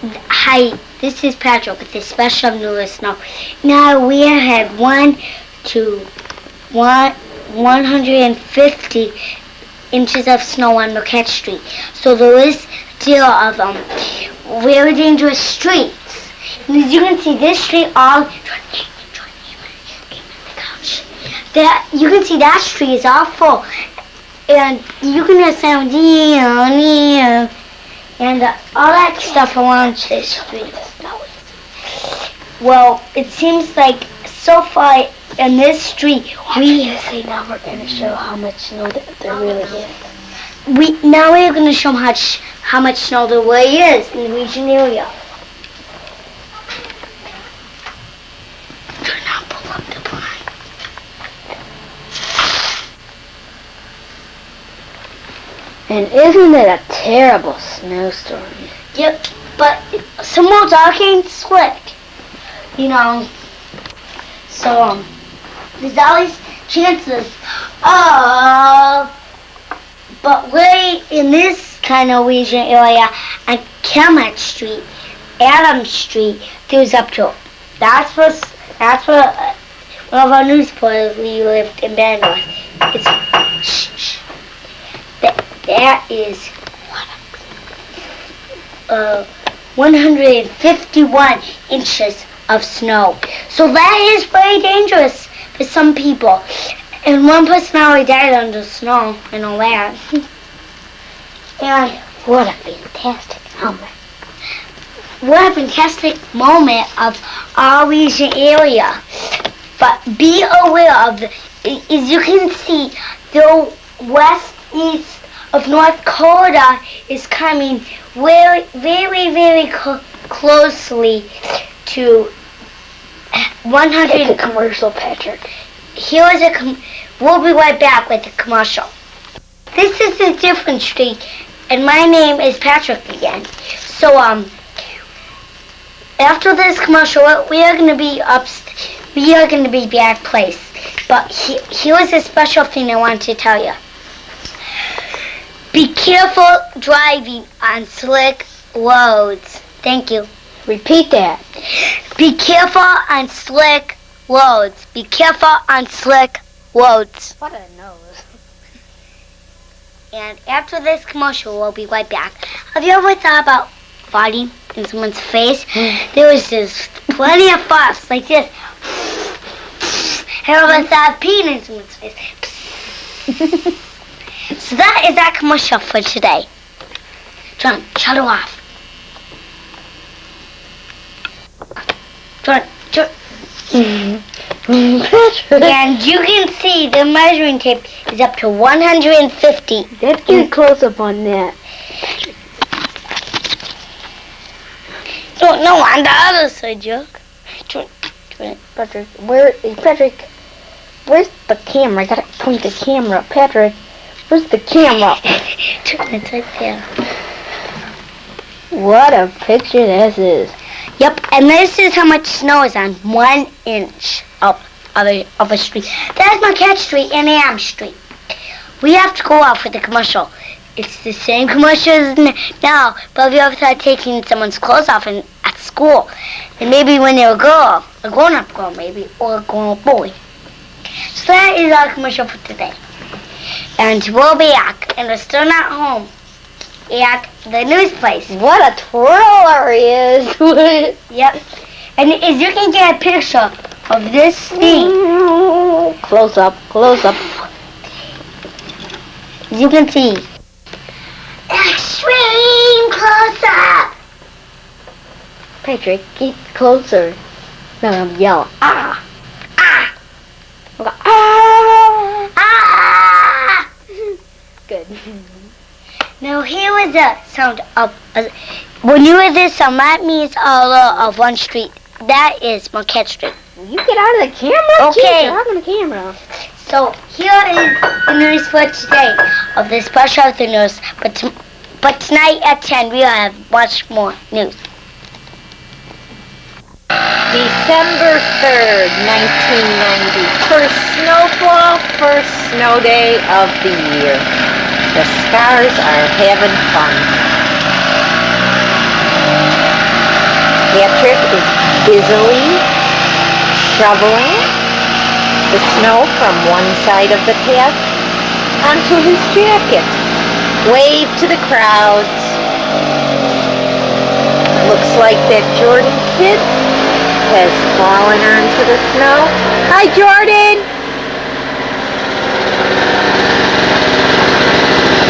Hi, this is Patrick with the special news snow. Now we have 150 inches of snow on Marquette Street. So there is deal of very dangerous streets. And as you can see, this street that you can see that street is all full, and you can hear sound and all that stuff around this street. Well, it seems like so far in this street Now we're going to show how much snow there really is. we're going to show how much snow there really is in the region area. Now pull up the blind. And isn't it a terrible snowstorm? Yep, but some more dark and slick, you know. So there's always chances but way in this kind of region area on Calumet Street, Adams Street, there's up to that's what one of our news reporters we lived in Bangor. It's that is 151 inches of snow. So that is very dangerous for some people. And one person already died under snow and all that. And What a fantastic moment. what a fantastic moment of our region area. But be aware of, as you can see, the west east of North Dakota is coming very, very, very closely to 100. It's a commercial, Patrick. We'll be right back with the commercial. This is a different street, and my name is Patrick again. So after this commercial, we are going to be back place. But here's a special thing I want to tell you. Be careful driving on slick roads. Thank you. Repeat that. Be careful on slick roads. Be careful on slick roads. What a nose. And after this commercial, we'll be right back. Have you ever thought about farting in someone's face? There was just plenty of farts like this. Have you ever thought of peeing in someone's face? So that is our commercial for today. John, shut it off. John. And you can see the measuring tape is up to 150. Let's get a close up on that. No, on the other side, Chuck. Patrick, where's the camera? I gotta point the camera. Patrick, where's the camera? It's right there. What a picture this is. Yep, and this is how much snow is on 1 inch of a street. That's Marquette Street and Am Street. We have to go out for the commercial. It's the same commercial as now, but if you ever thought taking someone's clothes off at school, and maybe when they're a girl, a grown-up girl maybe, or a grown-up boy. So that is our commercial for today. And we'll be back, and we're still not home at the news place. What a twirler he is. Yep. And as you can get a picture of this thing. Close up. As you can see. Extreme close up. Patrick, get closer. No, I'm yelling. Ah! Okay. Ah! Good. Now here is the sound of, when you hear this sound, that means all of one street. That is Marquette Street. You get out of the camera? Okay. Jeez, you're hogging the camera. So here is the news for today of the special of the news. But tonight at 10 we'll have much more news. December 3rd, 1990. First snowfall, first snow day of the year. The stars are having fun. Patrick is busily shoveling the snow from one side of the path onto his jacket. Wave to the crowds. Looks like that Jordan kid has fallen onto the snow. Hi, Jordan!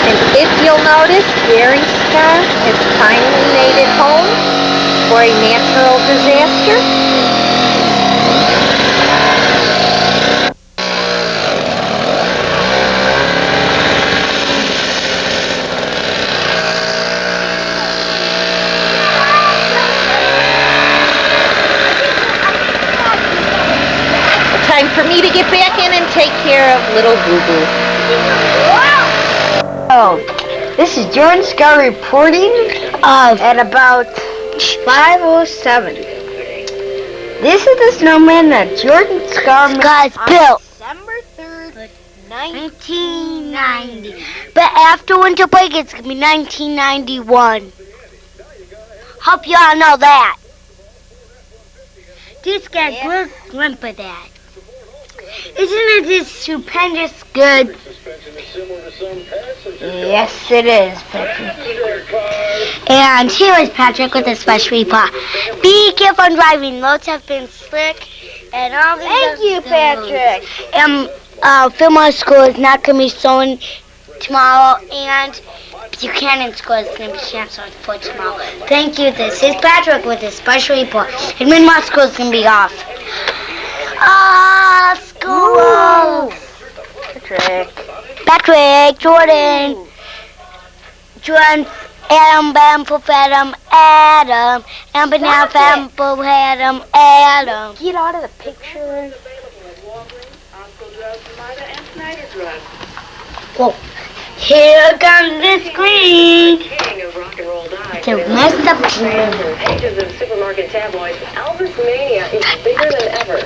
And if you'll notice, Gary Scott has finally made it home for a natural disaster. Time for me to get back in and take care of little Boo-Boo. Oh, this is Jordan Scott reporting at about 5:07. This is the snowman that Jordan Scott built. December 3rd, 1990. But after winter break, it's going to be 1991. Hope you all know that. Just get a good glimpse of that. Isn't it just stupendous good? Yes, it is, Patrick. And here is Patrick with a special report. Be careful on driving. Roads have been slick. And all these Thank you, Patrick. Fillmore School is not going to be snowing tomorrow. And Buchanan School is going to be canceled for tomorrow. Thank you. This is Patrick with a special report. And Minmar School is going to be off. School! Patrick, Jordan, Adam, Bam, Poof, Adam, Adam, and Banana, Bam, Poof, Adam, Adam. Get out of the picture. Whoa. Here comes the screen. To mess up. Pages of supermarket tabloids, Elvis mania is bigger than ever.